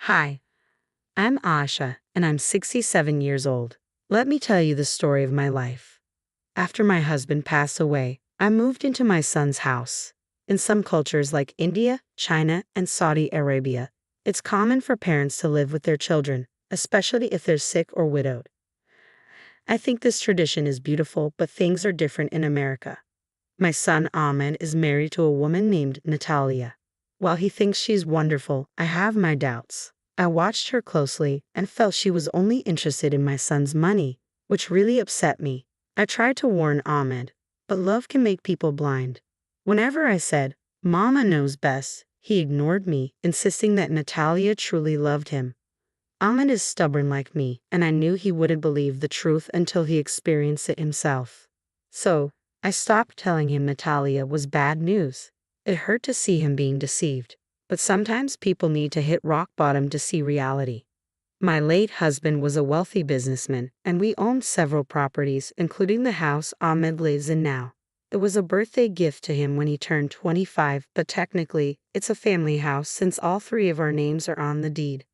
Hi, I'm Asha, and I'm 67 years old. Let me tell you the story of my life. After my husband passed away, I moved into my son's house. In some cultures like India, China, and Saudi Arabia, it's common for parents to live with their children, especially if they're sick or widowed. I think this tradition is beautiful, but things are different in America. My son Ahmed is married to a woman named Natalia. While he thinks she's wonderful, I have my doubts. I watched her closely and felt she was only interested in my son's money, which really upset me. I tried to warn Ahmed, but love can make people blind. Whenever I said, "Mama knows best," he ignored me, insisting that Natalia truly loved him. Ahmed is stubborn like me, and I knew he wouldn't believe the truth until he experienced it himself. So, I stopped telling him Natalia was bad news. It hurt to see him being deceived, but sometimes people need to hit rock bottom to see reality. My late husband was a wealthy businessman, and we owned several properties, including the house Ahmed lives in now. It was a birthday gift to him when he turned 25, but technically, it's a family house since all three of our names are on the deed.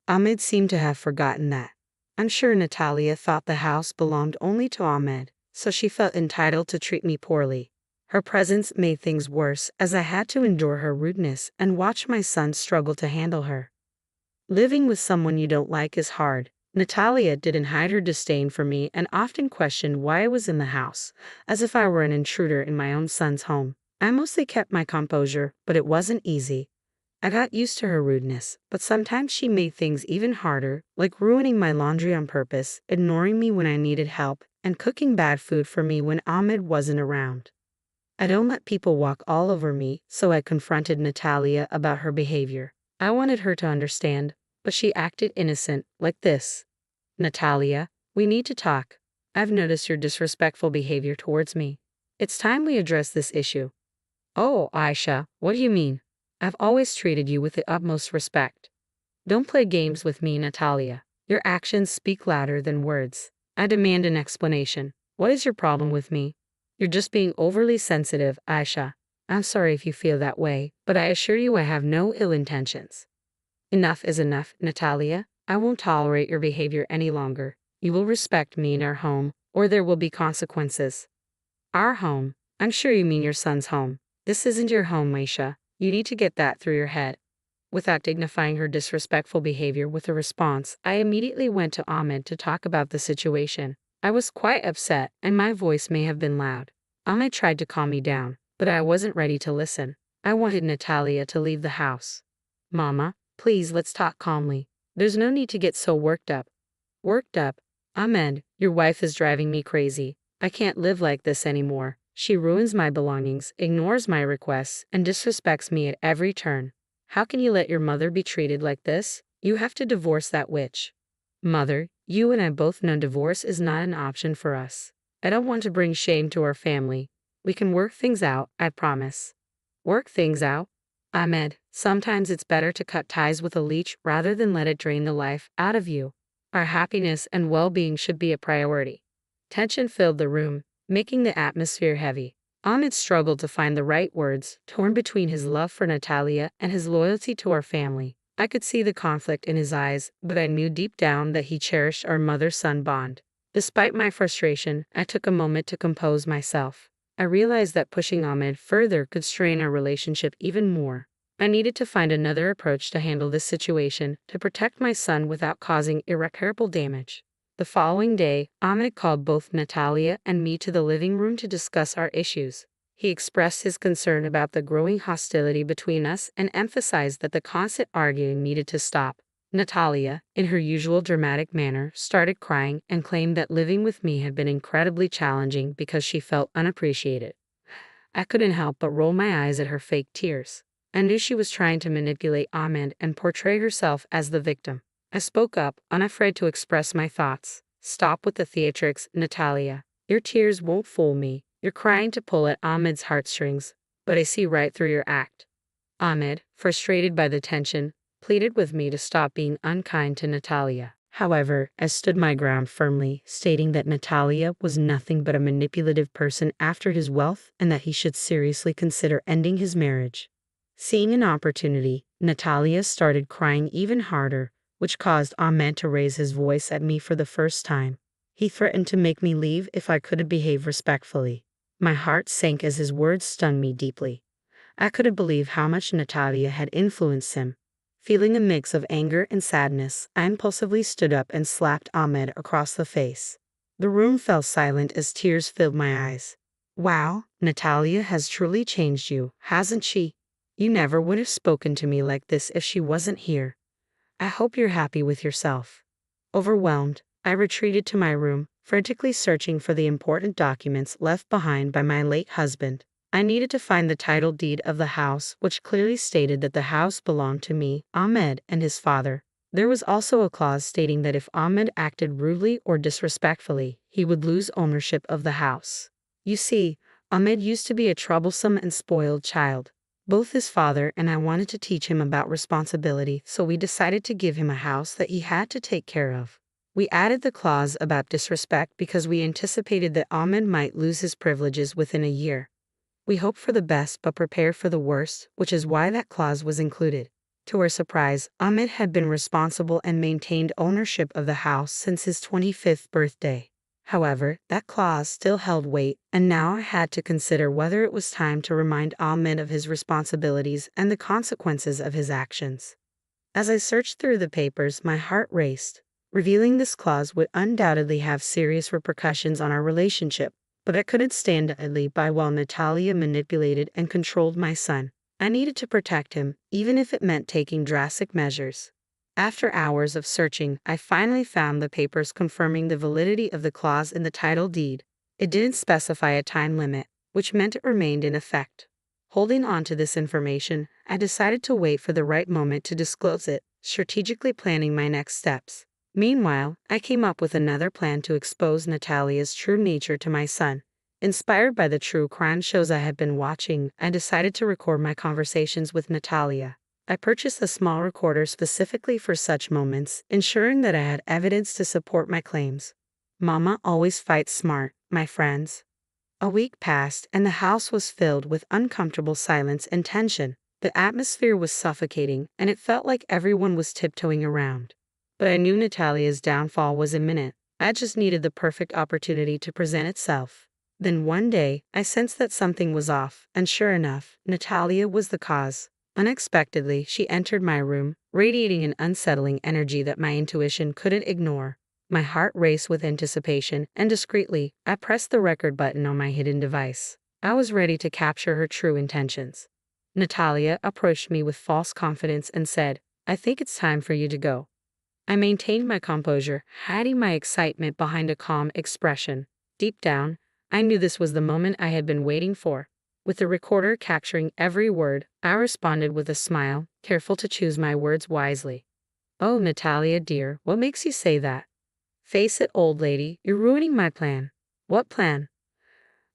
Ahmed seemed to have forgotten that. I'm sure Natalia thought the house belonged only to Ahmed, so she felt entitled to treat me poorly. Her presence made things worse as I had to endure her rudeness and watch my son struggle to handle her. Living with someone you don't like is hard. Natalia didn't hide her disdain for me and often questioned why I was in the house, as if I were an intruder in my own son's home. I mostly kept my composure, but it wasn't easy. I got used to her rudeness, but sometimes she made things even harder, like ruining my laundry on purpose, ignoring me when I needed help, and cooking bad food for me when Ahmed wasn't around. I don't let people walk all over me, so I confronted Natalia about her behavior. I wanted her to understand, but she acted innocent, like this. "Natalia, we need to talk. I've noticed your disrespectful behavior towards me. It's time we address this issue." "Oh, Aisha, what do you mean? I've always treated you with the utmost respect." "Don't play games with me, Natalia. Your actions speak louder than words. I demand an explanation. What is your problem with me?" "You're just being overly sensitive, Aisha. I'm sorry if you feel that way, but I assure you I have no ill intentions." "Enough is enough, Natalia. I won't tolerate your behavior any longer. You will respect me in our home, or there will be consequences." "Our home? I'm sure you mean your son's home. This isn't your home, Aisha. You need to get that through your head." Without dignifying her disrespectful behavior with a response, I immediately went to Ahmed to talk about the situation. I was quite upset, and my voice may have been loud. Ahmed tried to calm me down, but I wasn't ready to listen. I wanted Natalia to leave the house. "Mama, please let's talk calmly. There's no need to get so worked up." "Worked up? Ahmed, your wife is driving me crazy. I can't live like this anymore. She ruins my belongings, ignores my requests, and disrespects me at every turn. How can you let your mother be treated like this? You have to divorce that witch." "Mother, you and I both know divorce is not an option for us. I don't want to bring shame to our family. We can work things out, I promise." "Work things out?" "Ahmed, sometimes it's better to cut ties with a leech rather than let it drain the life out of you. Our happiness and well-being should be a priority." Tension filled the room, making the atmosphere heavy. Ahmed struggled to find the right words, torn between his love for Natalia and his loyalty to our family. I could see the conflict in his eyes, but I knew deep down that he cherished our mother-son bond. Despite my frustration, I took a moment to compose myself. I realized that pushing Ahmed further could strain our relationship even more. I needed to find another approach to handle this situation, to protect my son without causing irreparable damage. The following day, Ahmed called both Natalia and me to the living room to discuss our issues. He expressed his concern about the growing hostility between us and emphasized that the constant arguing needed to stop. Natalia, in her usual dramatic manner, started crying and claimed that living with me had been incredibly challenging because she felt unappreciated. I couldn't help but roll my eyes at her fake tears. I knew she was trying to manipulate Ahmed and portray herself as the victim. I spoke up, unafraid to express my thoughts. "Stop with the theatrics, Natalia. Your tears won't fool me. You're crying to pull at Ahmed's heartstrings, but I see right through your act." Ahmed, frustrated by the tension, pleaded with me to stop being unkind to Natalia. However, I stood my ground firmly, stating that Natalia was nothing but a manipulative person after his wealth and that he should seriously consider ending his marriage. Seeing an opportunity, Natalia started crying even harder, which caused Ahmed to raise his voice at me for the first time. He threatened to make me leave if I couldn't behave respectfully. My heart sank as his words stung me deeply. I couldn't believe how much Natalia had influenced him. Feeling a mix of anger and sadness, I impulsively stood up and slapped Ahmed across the face. The room fell silent as tears filled my eyes. Wow, Natalia has truly changed you, hasn't she? You never would have spoken to me like this if she wasn't here. I hope you're happy with yourself. Overwhelmed, I retreated to my room, frantically searching for the important documents left behind by my late husband. I needed to find the title deed of the house, which clearly stated that the house belonged to me, Ahmed, and his father. There was also a clause stating that if Ahmed acted rudely or disrespectfully, he would lose ownership of the house. You see, Ahmed used to be a troublesome and spoiled child. Both his father and I wanted to teach him about responsibility, so we decided to give him a house that he had to take care of. We added the clause about disrespect because we anticipated that Ahmed might lose his privileges within a year. We hoped for the best but prepared for the worst, which is why that clause was included. To our surprise, Ahmed had been responsible and maintained ownership of the house since his 25th birthday. However, that clause still held weight, and now I had to consider whether it was time to remind Ahmed of his responsibilities and the consequences of his actions. As I searched through the papers, my heart raced. Revealing this clause would undoubtedly have serious repercussions on our relationship, but I couldn't stand idly by while Natalia manipulated and controlled my son. I needed to protect him, even if it meant taking drastic measures. After hours of searching, I finally found the papers confirming the validity of the clause in the title deed. It didn't specify a time limit, which meant it remained in effect. Holding on to this information, I decided to wait for the right moment to disclose it, strategically planning my next steps. Meanwhile, I came up with another plan to expose Natalia's true nature to my son. Inspired by the true crime shows I had been watching, I decided to record my conversations with Natalia. I purchased a small recorder specifically for such moments, ensuring that I had evidence to support my claims. Mama always fights smart, my friends. A week passed, and the house was filled with uncomfortable silence and tension. The atmosphere was suffocating, and it felt like everyone was tiptoeing around. But I knew Natalia's downfall was imminent. I just needed the perfect opportunity to present itself. Then one day, I sensed that something was off, and sure enough, Natalia was the cause. Unexpectedly, she entered my room, radiating an unsettling energy that my intuition couldn't ignore. My heart raced with anticipation, and discreetly, I pressed the record button on my hidden device. I was ready to capture her true intentions. Natalia approached me with false confidence and said, "I think it's time for you to go." I maintained my composure, hiding my excitement behind a calm expression. Deep down, I knew this was the moment I had been waiting for. With the recorder capturing every word, I responded with a smile, careful to choose my words wisely. "Oh, Natalia dear, what makes you say that? Face it, old lady, you're ruining my plan." "What plan?"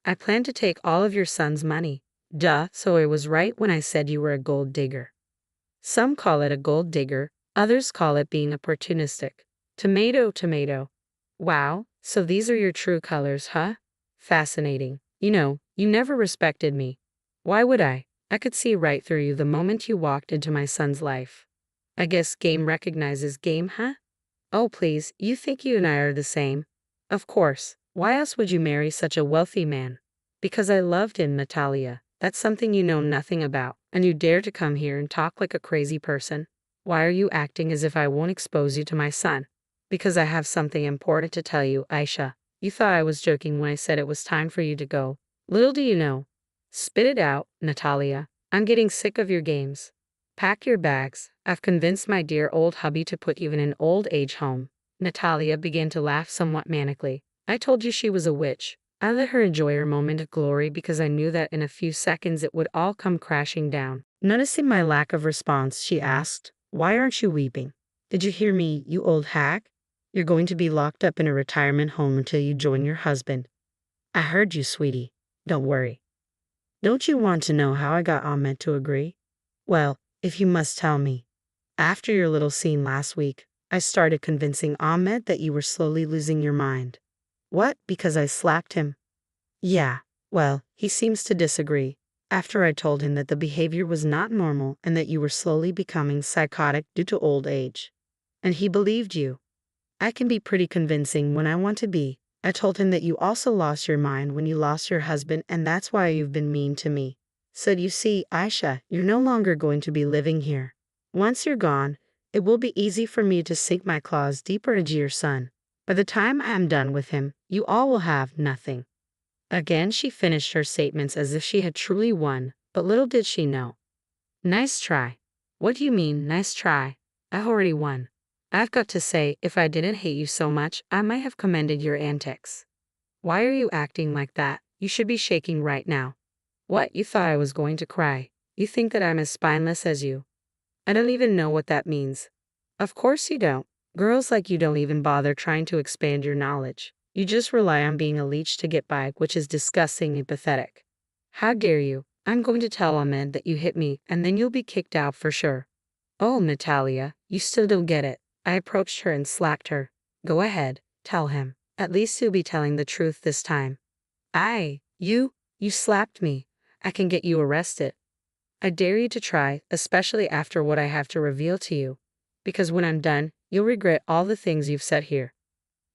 "I plan to take all of your son's money." "Duh, so I was right when I said you were a gold digger." "Some call it a gold digger, others call it being opportunistic." Tomato, tomato. "Wow, so these are your true colors, huh? Fascinating. You never respected me." "Why would I? I could see right through you the moment you walked into my son's life." "I guess game recognizes game, huh?" "Oh please, you think you and I are the same?" "Of course. Why else would you marry such a wealthy man?" "Because I loved him, Natalia. That's something you know nothing about, and you dare to come here and talk like a crazy person. Why are you acting as if I won't expose you to my son?" "Because I have something important to tell you, Aisha. You thought I was joking when I said it was time for you to go. Little do you know." "Spit it out, Natalia. I'm getting sick of your games. Pack your bags. I've convinced my dear old hubby to put you in an old age home." Natalia began to laugh somewhat manically. "I told you she was a witch." I let her enjoy her moment of glory because I knew that in a few seconds it would all come crashing down. Noticing my lack of response, she asked, "Why aren't you weeping?" "Did you hear me, you old hag? You're going to be locked up in a retirement home until you join your husband." "I heard you, sweetie. Don't worry." "Don't you want to know how I got Ahmed to agree?" "Well, if you must tell me. After your little scene last week, I started convincing Ahmed that you were slowly losing your mind." "What, because I slapped him?" "Yeah, well, he seems to disagree. After I told him that the behavior was not normal and that you were slowly becoming psychotic due to old age. And he believed you. I can be pretty convincing when I want to be. I told him that you also lost your mind when you lost your husband and that's why you've been mean to me. So you see, Aisha, you're no longer going to be living here. Once you're gone, it will be easy for me to sink my claws deeper into your son. By the time I am done with him, you all will have nothing. Again she finished her statements as if she had truly won, but little did she know. Nice try. What do you mean, nice try? I already won. I've got to say, if I didn't hate you so much, I might have commended your antics. Why are you acting like that? You should be shaking right now. What, you thought I was going to cry? You think that I'm as spineless as you? I don't even know what that means. Of course you don't. Girls like you don't even bother trying to expand your knowledge. You just rely on being a leech to get by, which is disgusting and pathetic. How dare you? I'm going to tell Ahmed that you hit me, and then you'll be kicked out for sure. Oh, Natalia, you still don't get it. I approached her and slapped her. Go ahead, tell him. At least you'll be telling the truth this time. You slapped me. I can get you arrested. I dare you to try, especially after what I have to reveal to you. Because when I'm done, you'll regret all the things you've said here.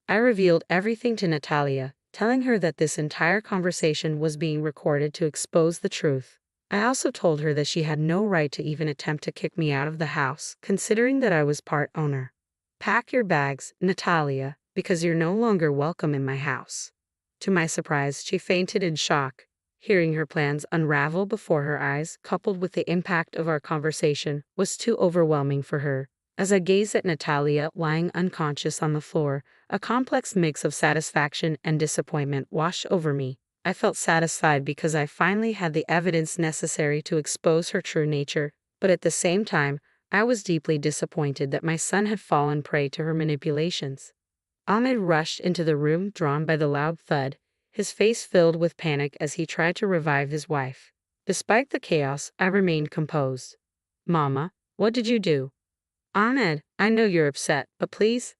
I revealed everything to Natalia, telling her that this entire conversation was being recorded to expose the truth. I also told her that she had no right to even attempt to kick me out of the house, considering that I was part owner. Pack your bags, Natalia, because you're no longer welcome in my house. To my surprise, she fainted in shock. Hearing her plans unravel before her eyes, coupled with the impact of our conversation, was too overwhelming for her. As I gazed at Natalia lying unconscious on the floor, a complex mix of satisfaction and disappointment washed over me. I felt satisfied because I finally had the evidence necessary to expose her true nature, but at the same time, I was deeply disappointed that my son had fallen prey to her manipulations. Ahmed rushed into the room, drawn by the loud thud, his face filled with panic as he tried to revive his wife. Despite the chaos, I remained composed. Mama, what did you do? Ahmed, I know you're upset, but please?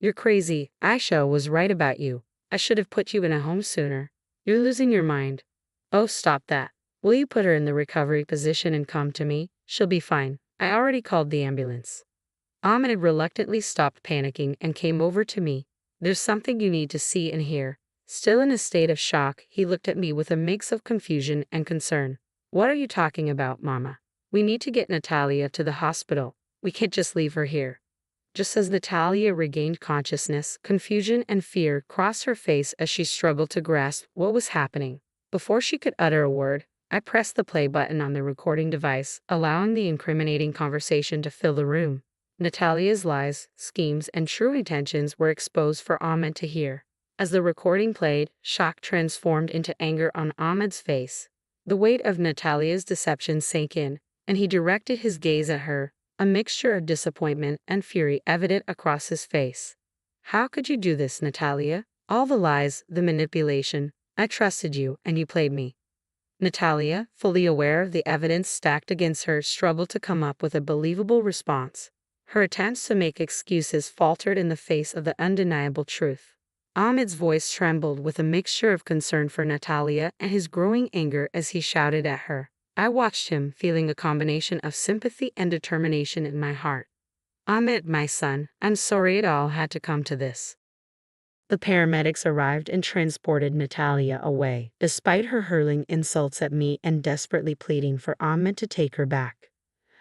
You're crazy. Aisha was right about you. I should have put you in a home sooner. You're losing your mind. Oh, stop that. Will you put her in the recovery position and come to me? She'll be fine. I already called the ambulance. Ahmed reluctantly stopped panicking and came over to me. There's something you need to see and hear. Still in a state of shock, he looked at me with a mix of confusion and concern. What are you talking about, Mama? We need to get Natalia to the hospital. We can't just leave her here. Just as Natalia regained consciousness, confusion and fear crossed her face as she struggled to grasp what was happening. Before she could utter a word, I pressed the play button on the recording device, allowing the incriminating conversation to fill the room. Natalia's lies, schemes, and true intentions were exposed for Ahmed to hear. As the recording played, shock transformed into anger on Ahmed's face. The weight of Natalia's deception sank in, and he directed his gaze at her, a mixture of disappointment and fury evident across his face. How could you do this, Natalia? All the lies, the manipulation. I trusted you, and you played me. Natalia, fully aware of the evidence stacked against her, struggled to come up with a believable response. Her attempts to make excuses faltered in the face of the undeniable truth. Ahmed's voice trembled with a mixture of concern for Natalia and his growing anger as he shouted at her. I watched him, feeling a combination of sympathy and determination in my heart. Ahmed, my son, I'm sorry it all had to come to this. The paramedics arrived and transported Natalia away, despite her hurling insults at me and desperately pleading for Ahmed to take her back.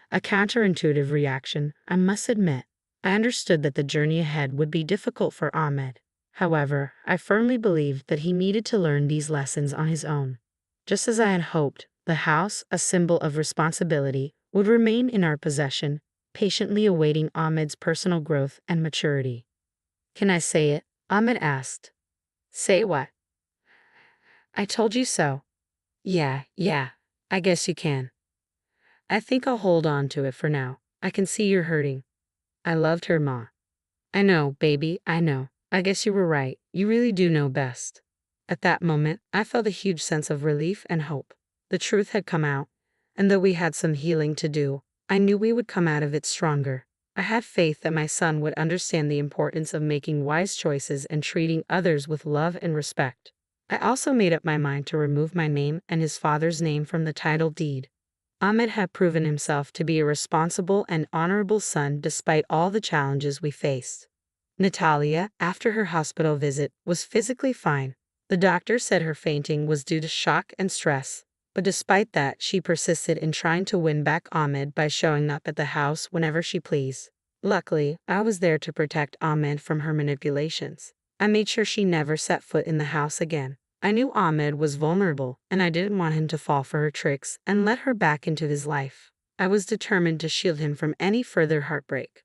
A counterintuitive reaction, I must admit. I understood that the journey ahead would be difficult for Ahmed. However, I firmly believed that he needed to learn these lessons on his own. Just as I had hoped, the house, a symbol of responsibility, would remain in our possession, patiently awaiting Ahmed's personal growth and maturity. Can I say it? Ahmed asked. Say what? I told you so. Yeah, I guess you can. I think I'll hold on to it for now. I can see you're hurting. I loved her, Ma. I know, baby, I know. I guess you were right. You really do know best. At that moment, I felt a huge sense of relief and hope. The truth had come out, and though we had some healing to do, I knew we would come out of it stronger. I had faith that my son would understand the importance of making wise choices and treating others with love and respect. I also made up my mind to remove my name and his father's name from the title deed. Ahmed had proven himself to be a responsible and honorable son despite all the challenges we faced. Natalia, after her hospital visit, was physically fine. The doctor said her fainting was due to shock and stress, but despite that, she persisted in trying to win back Ahmed by showing up at the house whenever she pleased. Luckily, I was there to protect Ahmed from her manipulations. I made sure she never set foot in the house again. I knew Ahmed was vulnerable, and I didn't want him to fall for her tricks and let her back into his life. I was determined to shield him from any further heartbreak.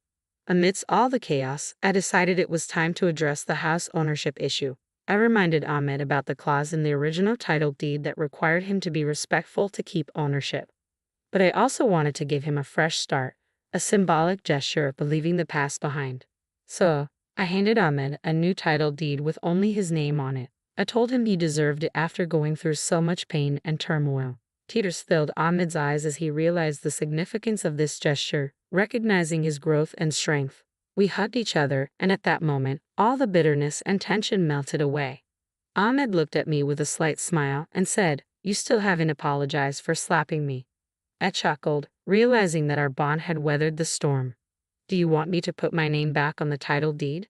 Amidst all the chaos, I decided it was time to address the house ownership issue. I reminded Ahmed about the clause in the original title deed that required him to be respectful to keep ownership. But I also wanted to give him a fresh start, a symbolic gesture of leaving the past behind. So, I handed Ahmed a new title deed with only his name on it. I told him he deserved it after going through so much pain and turmoil. Tears filled Ahmed's eyes as he realized the significance of this gesture, recognizing his growth and strength. We hugged each other, and at that moment, all the bitterness and tension melted away. Ahmed looked at me with a slight smile and said, "You still haven't apologized for slapping me." I chuckled, realizing that our bond had weathered the storm. "Do you want me to put my name back on the title deed?"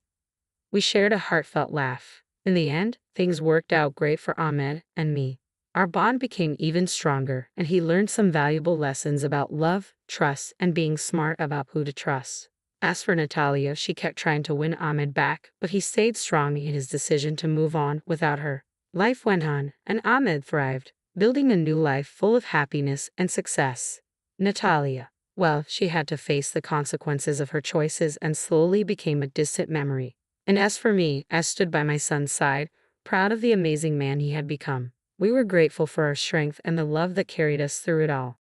We shared a heartfelt laugh. In the end, things worked out great for Ahmed and me. Our bond became even stronger, and he learned some valuable lessons about love, trust, and being smart about who to trust. As for Natalia, she kept trying to win Ahmed back, but he stayed strong in his decision to move on without her. Life went on, and Ahmed thrived, building a new life full of happiness and success. Natalia, well, she had to face the consequences of her choices and slowly became a distant memory. And as for me, I stood by my son's side, proud of the amazing man he had become. We were grateful for our strength and the love that carried us through it all.